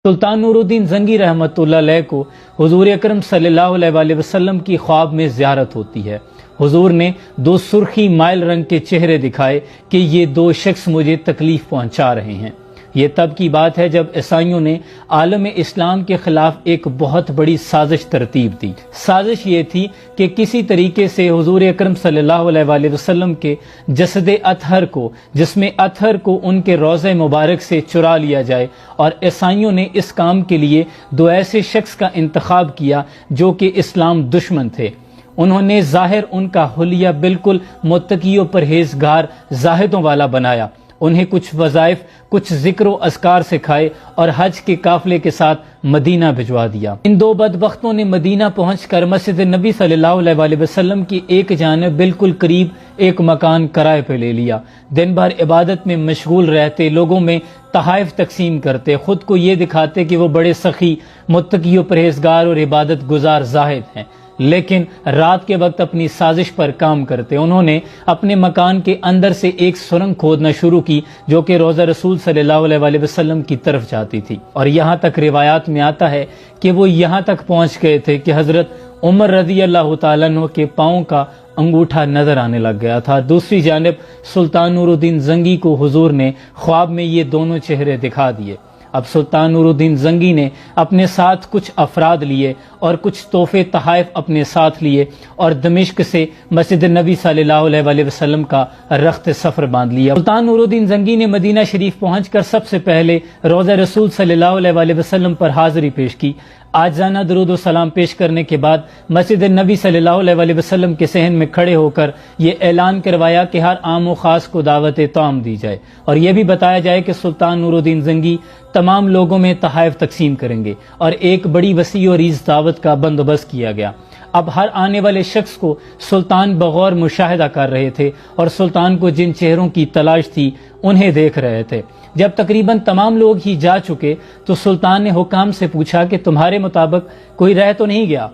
سلطان نور الدین زنگی رحمۃ اللہ علیہ کو حضور اکرم صلی اللہ علیہ وسلم کی خواب میں زیارت ہوتی ہے۔ حضور نے دو سرخی مائل رنگ کے چہرے دکھائے کہ یہ دو شخص مجھے تکلیف پہنچا رہے ہیں۔ یہ تب کی بات ہے جب عیسائیوں نے عالم اسلام کے خلاف ایک بہت بڑی سازش ترتیب دی۔ سازش یہ تھی کہ کسی طریقے سے حضور اکرم صلی اللہ علیہ وسلم کے جسد اطہر کو، جس میں اطہر کو ان کے روضہ مبارک سے چرا لیا جائے، اور عیسائیوں نے اس کام کے لیے دو ایسے شخص کا انتخاب کیا جو کہ اسلام دشمن تھے۔ انہوں نے ظاہر ان کا حلیہ بالکل متقی و پرہیزگار زاہدوں والا بنایا، انہیں کچھ وظائف، کچھ ذکر و اذکار سکھائے اور حج کے قافلے کے ساتھ مدینہ بھجوا دیا۔ ان دو بدبختوں نے مدینہ پہنچ کر مسجد نبی صلی اللہ علیہ وسلم کی ایک جانب بالکل قریب ایک مکان کرائے پہ لے لیا۔ دن بھر عبادت میں مشغول رہتے، لوگوں میں تحائف تقسیم کرتے، خود کو یہ دکھاتے کہ وہ بڑے سخی، متقی و پرہیزگار اور عبادت گزار زاہد ہیں، لیکن رات کے وقت اپنی سازش پر کام کرتے۔ انہوں نے اپنے مکان کے اندر سے ایک سرنگ کھودنا شروع کی جو کہ روضہ رسول صلی اللہ علیہ وسلم کی طرف جاتی تھی، اور یہاں تک روایات میں آتا ہے کہ وہ یہاں تک پہنچ گئے تھے کہ حضرت عمر رضی اللہ تعالیٰ عنہ کے پاؤں کا انگوٹھا نظر آنے لگ گیا تھا۔ دوسری جانب سلطان نور الدین زنگی کو حضور نے خواب میں یہ دونوں چہرے دکھا دیے۔ اب سلطان نور الدین زنگی نے اپنے ساتھ کچھ افراد لیے اور کچھ تحفے تحائف اپنے ساتھ لیے، اور دمشق سے مسجد نبی صلی اللہ علیہ وسلم کا رخت سفر باندھ لیا۔ سلطان نور الدین زنگی نے مدینہ شریف پہنچ کر سب سے پہلے روضہ رسول صلی اللہ علیہ وسلم پر حاضری پیش کی۔ عاجزانہ درود و سلام پیش کرنے کے بعد مسجد نبی صلی اللہ علیہ وسلم کے صحن میں کھڑے ہو کر یہ اعلان کروایا کہ ہر عام و خاص کو دعوت طعام دی جائے، اور یہ بھی بتایا جائے کہ سلطان نور الدین زنگی تمام لوگوں میں تحائف تقسیم کریں گے، اور ایک بڑی وسیع و عریض دعوت کا بندوبست کیا گیا۔ اب ہر آنے والے شخص کو سلطان بغور مشاہدہ کر رہے تھے، اور سلطان کو جن چہروں کی تلاش تھی انہیں دیکھ رہے تھے۔ جب تقریباً تمام لوگ ہی جا چکے تو سلطان نے حکام سے پوچھا کہ تمہارے مطابق کوئی رہ تو نہیں گیا؟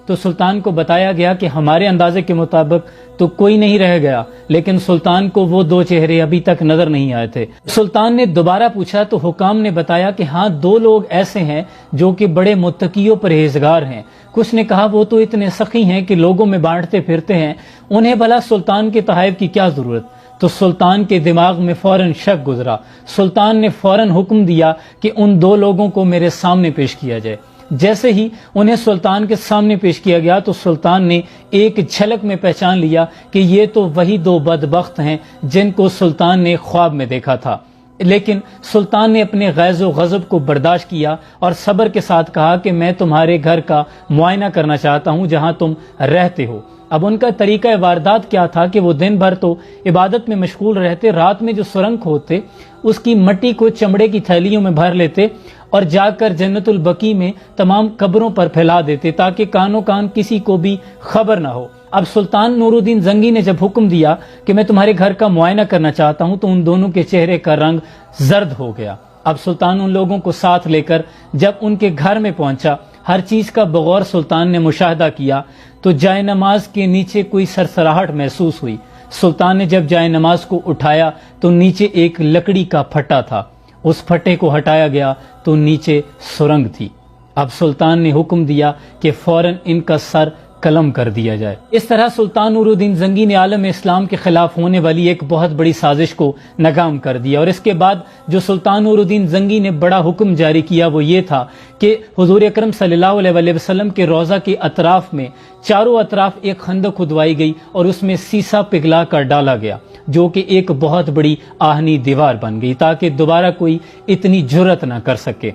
تو سلطان کو بتایا گیا کہ ہمارے اندازے کے مطابق تو کوئی نہیں رہ گیا، لیکن سلطان کو وہ دو چہرے ابھی تک نظر نہیں آئے تھے۔ سلطان نے دوبارہ پوچھا تو حکام نے بتایا کہ ہاں، دو لوگ ایسے ہیں جو کہ بڑے متقی و پرہیزگار ہیں۔ کچھ نے کہا وہ تو اتنے سخی ہیں کہ لوگوں میں بانٹتے پھرتے ہیں، انہیں بھلا سلطان کے تحائف کی کیا ضرورت؟ تو سلطان کے دماغ میں فوراً شک گزرا۔ سلطان نے فوراً حکم دیا کہ ان دو لوگوں کو میرے سامنے پیش کیا جائے۔ جیسے ہی انہیں سلطان کے سامنے پیش کیا گیا تو سلطان نے ایک جھلک میں پہچان لیا کہ یہ تو وہی دو بدبخت ہیں جن کو سلطان نے خواب میں دیکھا تھا۔ لیکن سلطان نے اپنے غیظ و غضب کو برداشت کیا اور صبر کے ساتھ کہا کہ میں تمہارے گھر کا معائنہ کرنا چاہتا ہوں جہاں تم رہتے ہو۔ اب ان کا طریقہ واردات کیا تھا کہ وہ دن بھر تو عبادت میں مشغول رہتے، رات میں جو سرنگ کھودتے اس کی مٹی کو چمڑے کی تھیلیوں میں بھر لیتے اور جا کر جنت البقیع میں تمام قبروں پر پھیلا دیتے تاکہ کانوں کان کسی کو بھی خبر نہ ہو۔ اب سلطان نور الدین زنگی نے جب حکم دیا کہ میں تمہارے گھر کا معائنہ کرنا چاہتا ہوں تو ان دونوں کے چہرے کا رنگ زرد ہو گیا۔ اب سلطان ان لوگوں کو ساتھ لے کر جب ان کے گھر میں پہنچا، ہر چیز کا بغور سلطان نے مشاہدہ کیا تو جائے نماز کے نیچے کوئی سرسراہٹ محسوس ہوئی۔ سلطان نے جب جائے نماز کو اٹھایا تو نیچے ایک لکڑی کا پھٹا تھا، اس پھٹے کو ہٹایا گیا تو نیچے سرنگ تھی۔ اب سلطان نے حکم دیا کہ فوراً ان کا سر قلم کر دیا جائے۔ اس طرح سلطان نور الدین زنگی نے عالم اسلام کے خلاف ہونے والی ایک بہت بڑی سازش کو ناکام کر دیا، اور اس کے بعد جو سلطان نور الدین زنگی نے بڑا حکم جاری کیا وہ یہ تھا کہ حضور اکرم صلی اللہ علیہ وسلم کے روضہ کے اطراف میں چاروں اطراف ایک خندق کھدوائی گئی اور اس میں سیسا پگھلا کر ڈالا گیا جو کہ ایک بہت بڑی آہنی دیوار بن گئی تاکہ دوبارہ کوئی اتنی جرأت نہ کر سکے۔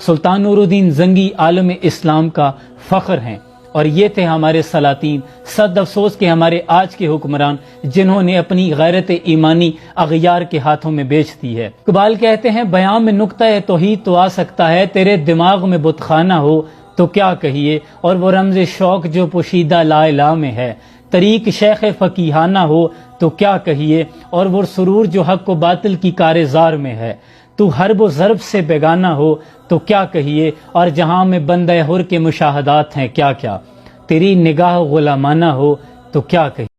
سلطان نور الدین زنگی عالم اسلام کا فخر ہیں، اور یہ تھے ہمارے سلاطین۔ صد افسوس کہ ہمارے آج کے حکمران جنہوں نے اپنی غیرت ایمانی اغیار کے ہاتھوں میں بیچ دی ہے۔ اقبال کہتے ہیں بیان میں نقطہ توحید تو آ سکتا ہے، تیرے دماغ میں بت خانہ ہو تو کیا کہیے، اور وہ رمز شوق جو پوشیدہ لا الہ میں ہے، طریق شیخ فقیہانہ ہو تو کیا کہیے، اور وہ سرور جو حق و باطل کی کارزار میں ہے، تو حرب و ضرب سے بیگانہ ہو تو کیا کہیے، اور جہاں میں بندہ حر کے مشاہدات ہیں کیا کیا، تیری نگاہ غلامانہ ہو تو کیا کہیے۔